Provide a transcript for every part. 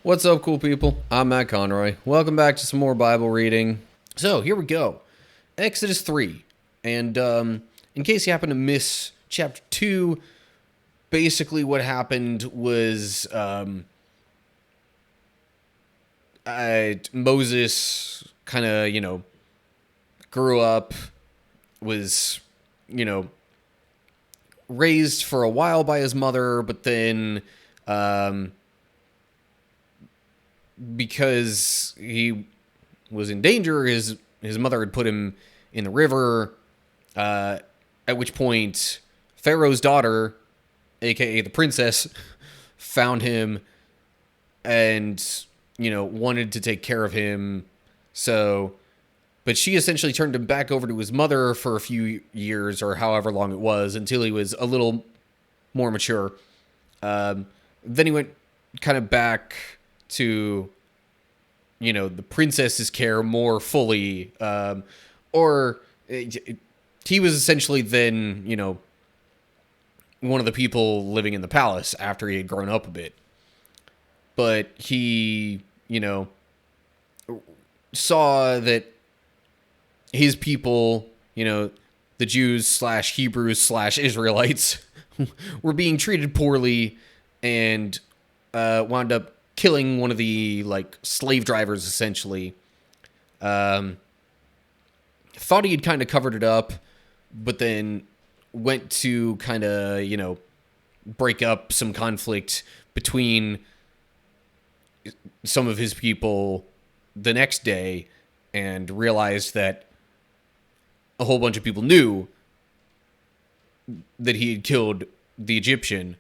What's up, cool people? I'm Matt Conroy. Welcome back to some more Bible reading. So, here we go. Exodus 3. And in case you happen to miss chapter 2, basically what happened was Moses kind of, grew up, was, raised for a while by his mother, but then because he was in danger, his mother had put him in the river, at which point Pharaoh's daughter, aka the princess, found him and, wanted to take care of him. But she essentially turned him back over to his mother for a few years, or however long it was, until he was a little more mature. Then he went kind of back to, the princess's care more fully. He was essentially then, one of the people living in the palace after he had grown up a bit. But he, saw that his people, the Jews / Hebrews / Israelites, were being treated poorly and wound up killing one of the slave drivers, essentially. Thought he had kind of covered it up, but then went to kind of, break up some conflict between some of his people the next day and realized that a whole bunch of people knew that he had killed the Egyptian.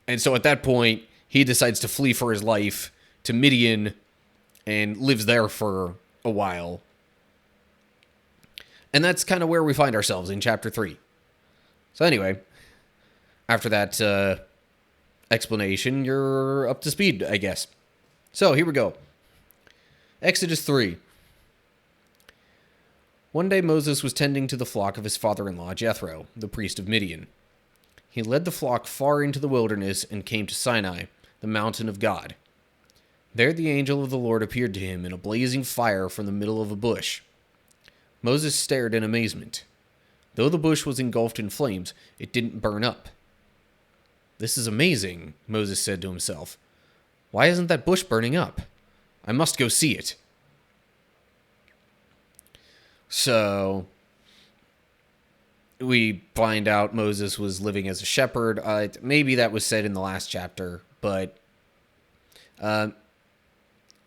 And so at that point, he decides to flee for his life to Midian and lives there for a while. And that's kind of where we find ourselves in chapter 3. So anyway, after that explanation, you're up to speed, I guess. So here we go. Exodus 3. One day Moses was tending to the flock of his father-in-law Jethro, the priest of Midian. He led the flock far into the wilderness and came to Sinai, the mountain of God. There the angel of the Lord appeared to him in a blazing fire from the middle of a bush. Moses stared in amazement. Though the bush was engulfed in flames, it didn't burn up. "This is amazing," Moses said to himself. "Why isn't that bush burning up? I must go see it." So we find out Moses was living as a shepherd. Maybe that was said in the last chapter, but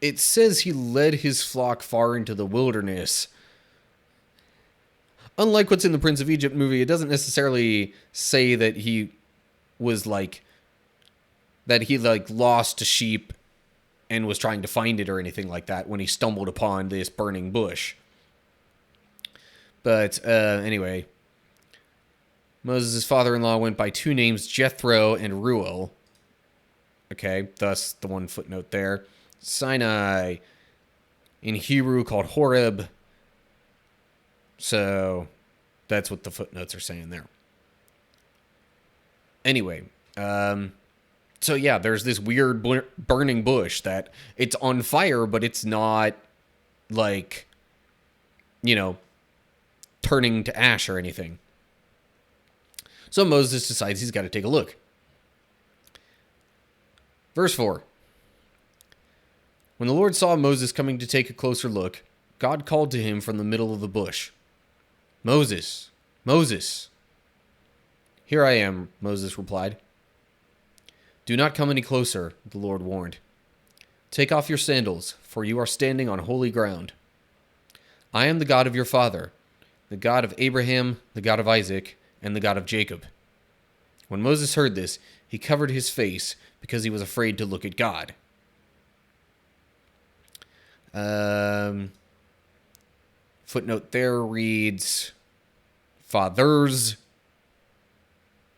it says he led his flock far into the wilderness. Unlike what's in the Prince of Egypt movie, it doesn't necessarily say that he was lost a sheep and was trying to find it or anything like that when he stumbled upon this burning bush. But anyway, Moses' father-in-law went by two names, Jethro and Reuel. Okay, thus the one footnote there. Sinai, in Hebrew called Horeb. So that's what the footnotes are saying there. Anyway, so yeah, there's this weird burning bush that it's on fire, but it's not turning to ash or anything. So Moses decides he's got to take a look. Verse 4. When the Lord saw Moses coming to take a closer look, God called to him from the middle of the bush, "Moses, Moses." "Here I am," Moses replied. "Do not come any closer," the Lord warned. "Take off your sandals, for you are standing on holy ground. I am the God of your father, the God of Abraham, the God of Isaac, and the God of Jacob." When Moses heard this, he covered his face because he was afraid to look at God. Footnote there reads fathers.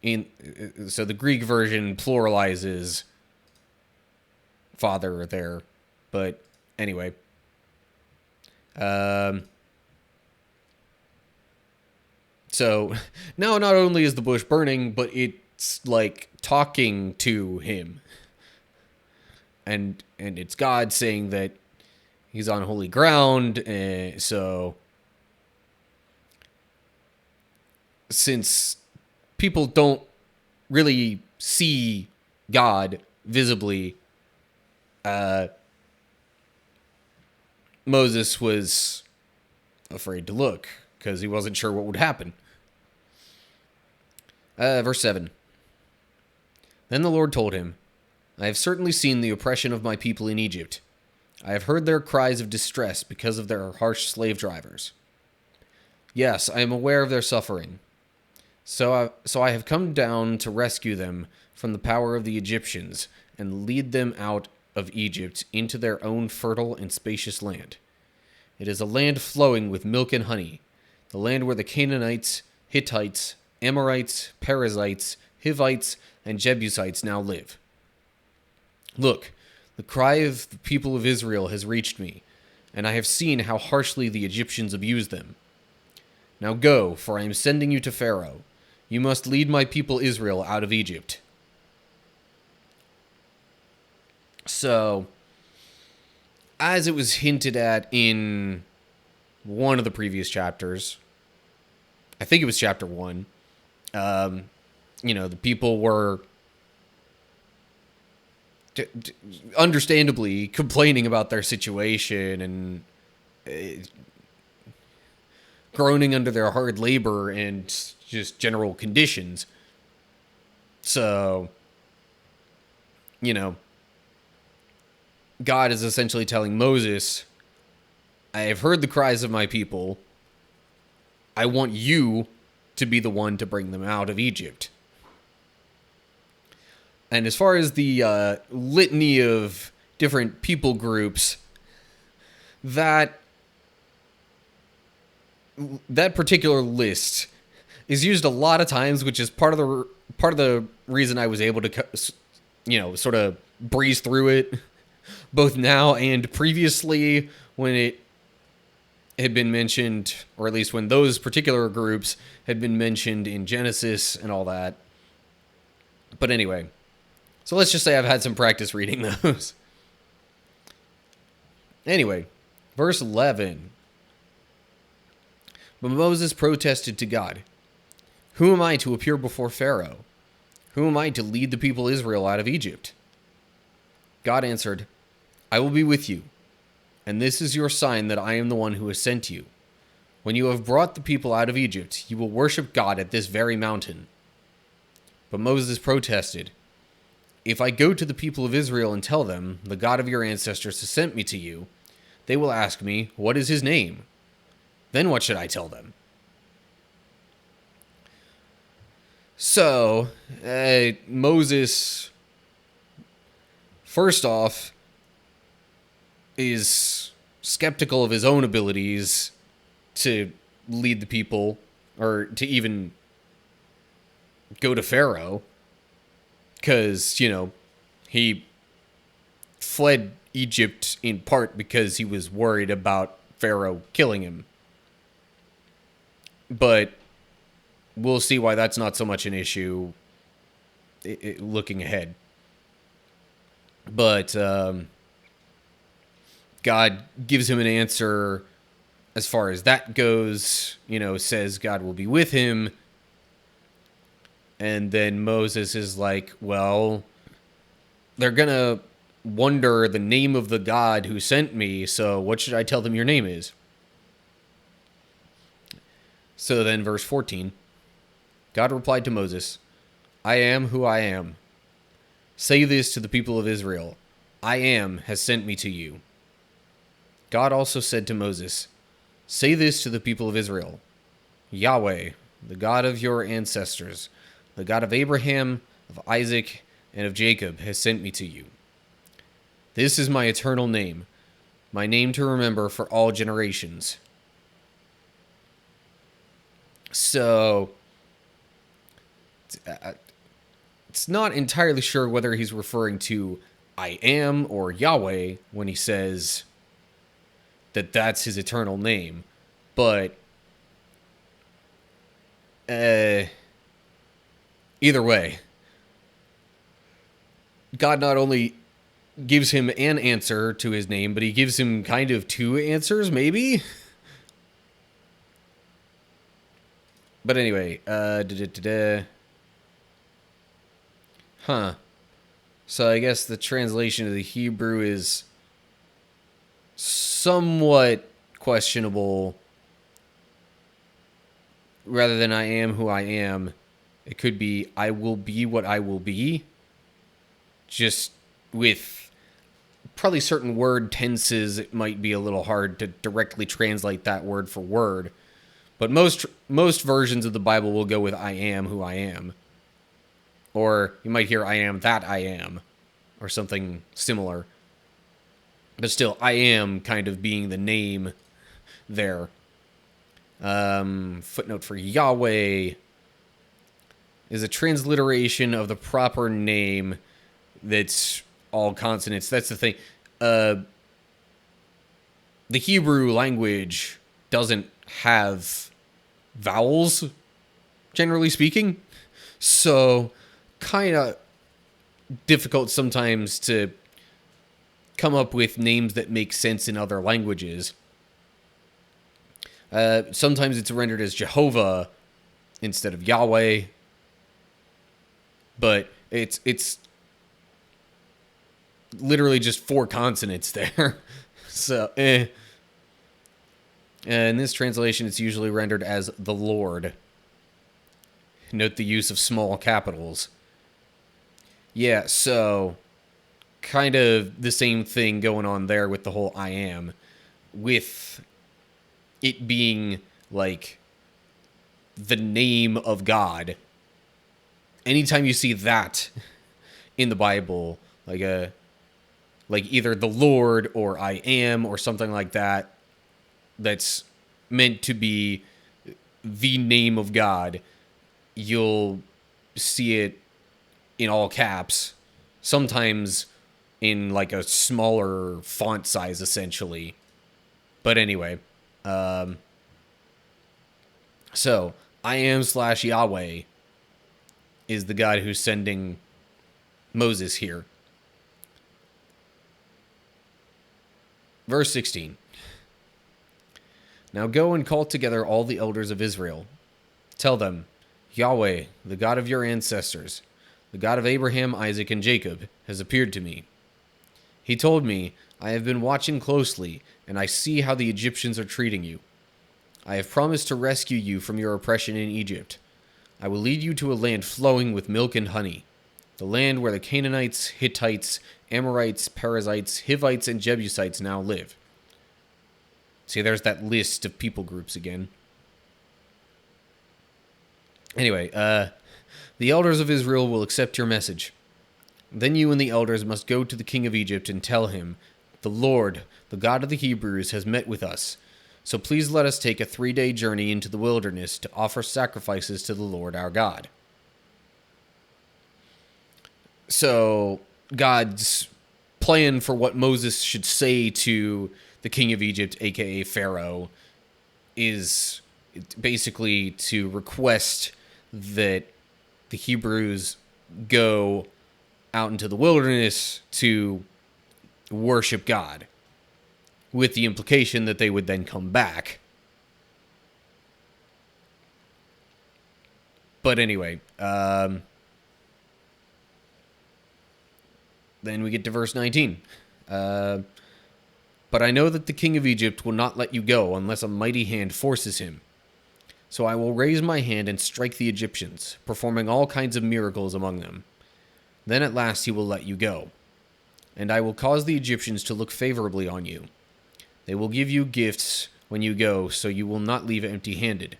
So the Greek version pluralizes father there. But anyway. So now not only is the bush burning, but it's talking to him. and it's God saying that he's on holy ground. So since people don't really see God visibly, Moses was afraid to look because he wasn't sure what would happen. Verse 7. Then the Lord told him, I have certainly seen the oppression of my people in Egypt. I have heard their cries of distress because of their harsh slave drivers. Yes, I am aware of their suffering. So I have come down to rescue them from the power of the Egyptians and lead them out of Egypt into their own fertile and spacious land. It is a land flowing with milk and honey, the land where the Canaanites, Hittites, Amorites, Perizzites, Hivites, and Jebusites now live. Look, the cry of the people of Israel has reached me, and I have seen how harshly the Egyptians abuse them. Now go, for I am sending you to Pharaoh. You must lead my people Israel out of Egypt. So, as it was hinted at in one of the previous chapters, I think it was chapter 1, the people were understandably complaining about their situation and groaning under their hard labor and just general conditions. So, God is essentially telling Moses, I have heard the cries of my people. I want you to be the one to bring them out of Egypt. And as far as the litany of different people groups, that particular list is used a lot of times, which is part of the reason I was able to, sort of breeze through it, both now and previously when it had been mentioned, or at least when those particular groups had been mentioned in Genesis and all that. But anyway. So let's just say I've had some practice reading those. Anyway, verse 11. But Moses protested to God, Who am I to appear before Pharaoh? Who am I to lead the people Israel out of Egypt? God answered, I will be with you, and this is your sign that I am the one who has sent you. When you have brought the people out of Egypt, you will worship God at this very mountain. But Moses protested, If I go to the people of Israel and tell them, the God of your ancestors has sent me to you, they will ask me, what is his name? Then what should I tell them? So, Moses, first off, is skeptical of his own abilities to lead the people, or to even go to Pharaoh. Because, he fled Egypt in part because he was worried about Pharaoh killing him. But we'll see why that's not so much an issue looking ahead. But God gives him an answer as far as that goes, says God will be with him. And then Moses is like, well, they're going to wonder the name of the God who sent me, so what should I tell them your name is? So then verse 14, God replied to Moses, I am who I am. Say this to the people of Israel, I am has sent me to you. God also said to Moses, say this to the people of Israel, Yahweh, the God of your ancestors, the God of Abraham, of Isaac, and of Jacob, has sent me to you. This is my eternal name, my name to remember for all generations. So, it's not entirely sure whether he's referring to I am or Yahweh when he says that that's his eternal name. But either way, God not only gives him an answer to his name, but he gives him kind of two answers, maybe? But anyway, Huh. So I guess the translation of the Hebrew is somewhat questionable. Rather than I am who I am, it could be I will be what I will be. Just with probably certain word tenses, it might be a little hard to directly translate that word for word. But most versions of the Bible will go with I am who I am. Or you might hear I am that I am, or something similar. But still, I am kind of being the name there. Footnote for Yahweh is a transliteration of the proper name that's all consonants. That's the thing. The Hebrew language doesn't have vowels, generally speaking. So, kind of difficult sometimes to come up with names that make sense in other languages. Sometimes it's rendered as Jehovah instead of Yahweh, but it's literally just four consonants there. So, in this translation, it's usually rendered as the Lord. Note the use of small capitals. Yeah, so kind of the same thing going on there with the whole I am, with it being like the name of God. Anytime you see that in the Bible, like either the Lord or I am or something like that, that's meant to be the name of God, you'll see it in all caps, sometimes in like a smaller font size, essentially. But anyway, so I am / Yahweh is the God who's sending Moses here. Verse 16. Now go and call together all the elders of Israel. Tell them, Yahweh, the God of your ancestors, the God of Abraham, Isaac, and Jacob, has appeared to me. He told me, I have been watching closely, and I see how the Egyptians are treating you. I have promised to rescue you from your oppression in Egypt. I will lead you to a land flowing with milk and honey, the land where the Canaanites, Hittites, Amorites, Perizzites, Hivites, and Jebusites now live. See, there's that list of people groups again. Anyway, the elders of Israel will accept your message. Then you and the elders must go to the king of Egypt and tell him, the Lord, the God of the Hebrews, has met with us. So please let us take a 3-day journey into the wilderness to offer sacrifices to the Lord our God. So God's plan for what Moses should say to the king of Egypt, aka Pharaoh, is basically to request that the Hebrews go out into the wilderness to worship God, with the implication that they would then come back. But anyway, then we get to verse 19. But I know that the king of Egypt will not let you go unless a mighty hand forces him. So I will raise my hand and strike the Egyptians, performing all kinds of miracles among them. Then at last he will let you go. And I will cause the Egyptians to look favorably on you. They will give you gifts when you go, so you will not leave empty-handed.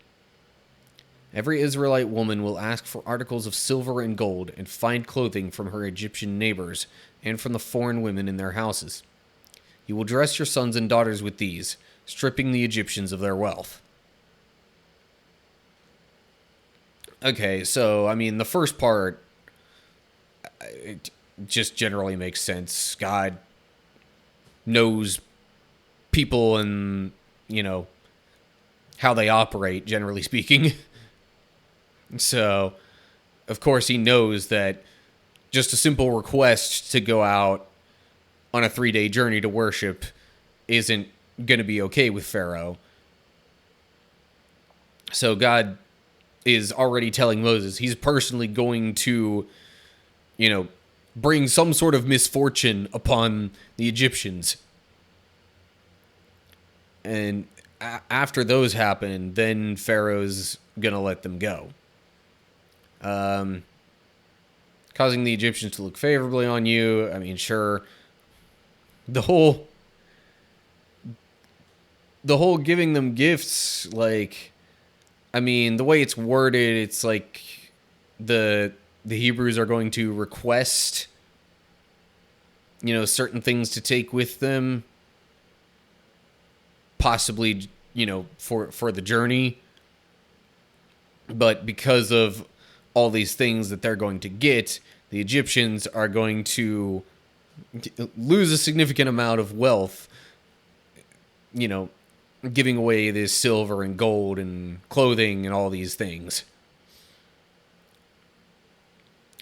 Every Israelite woman will ask for articles of silver and gold and fine clothing from her Egyptian neighbors and from the foreign women in their houses. You will dress your sons and daughters with these, stripping the Egyptians of their wealth. Okay, so, I mean, the first part, it just generally makes sense. God knows people and, how they operate, generally speaking. So, of course, he knows that just a simple request to go out on a 3-day journey to worship isn't going to be okay with Pharaoh. So God is already telling Moses he's personally going to, bring some sort of misfortune upon the Egyptians. And after those happen, then Pharaoh's going to let them go. Causing the Egyptians to look favorably on you. I mean, sure. The whole giving them gifts, like, I mean, the way it's worded, it's like the Hebrews are going to request, certain things to take with them, possibly, for the journey. But because of all these things that they're going to get, the Egyptians are going to lose a significant amount of wealth, giving away this silver and gold and clothing and all these things.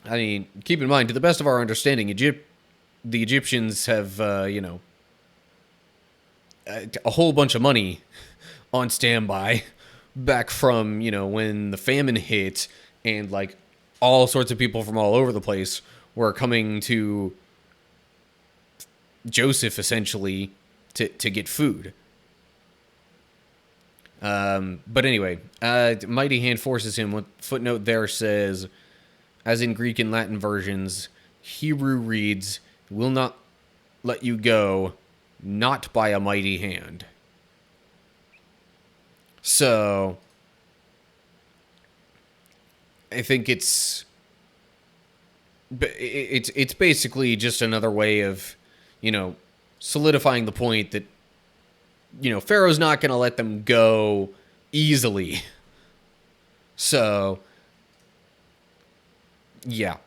I mean, keep in mind, to the best of our understanding, the Egyptians have, a whole bunch of money on standby back from, when the famine hit, and like all sorts of people from all over the place were coming to Joseph essentially to get food. But anyway, mighty hand forces him. What footnote there says, as in Greek and Latin versions, Hebrew reads, will not let you go, not by a mighty hand. So I think it's basically just another way of, solidifying the point that, Pharaoh's not going to let them go easily. So, yeah.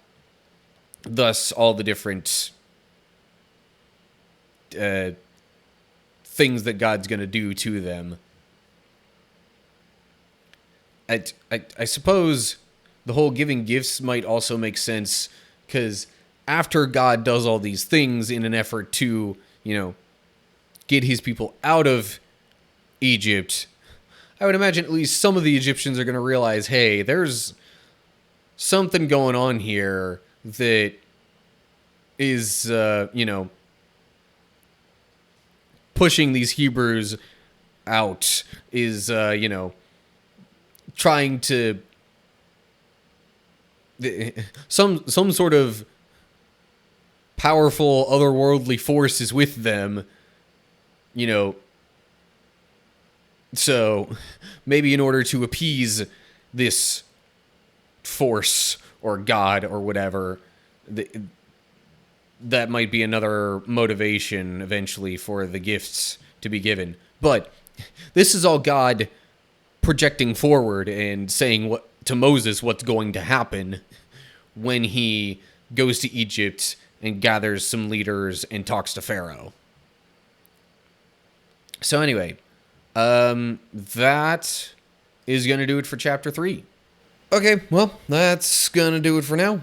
Thus, all the different things that God's going to do to them. I suppose the whole giving gifts might also make sense, because after God does all these things in an effort to, get his people out of Egypt, I would imagine at least some of the Egyptians are going to realize, hey, there's something going on here that is, pushing these Hebrews out, is, trying to some sort of powerful otherworldly force is with them, so maybe in order to appease this force or God or whatever, that might be another motivation eventually for the gifts to be given. But this is all God projecting forward and saying to Moses what's going to happen when he goes to Egypt and gathers some leaders and talks to Pharaoh. So anyway, that is going to do it for chapter 3. Okay, well, that's going to do it for now.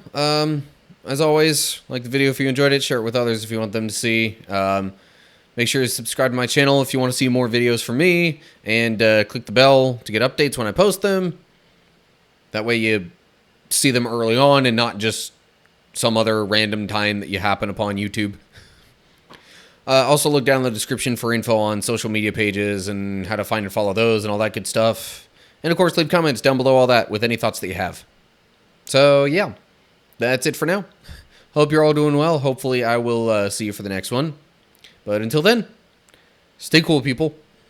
As always, like the video if you enjoyed it, share it with others if you want them to see. Make sure to subscribe to my channel if you want to see more videos from me, and click the bell to get updates when I post them. That way you see them early on and not just some other random time that you happen upon YouTube. Also look down in the description for info on social media pages and how to find and follow those and all that good stuff. And of course, leave comments down below all that with any thoughts that you have. So yeah, that's it for now. Hope you're all doing well. Hopefully I will see you for the next one. But until then, stay cool, people.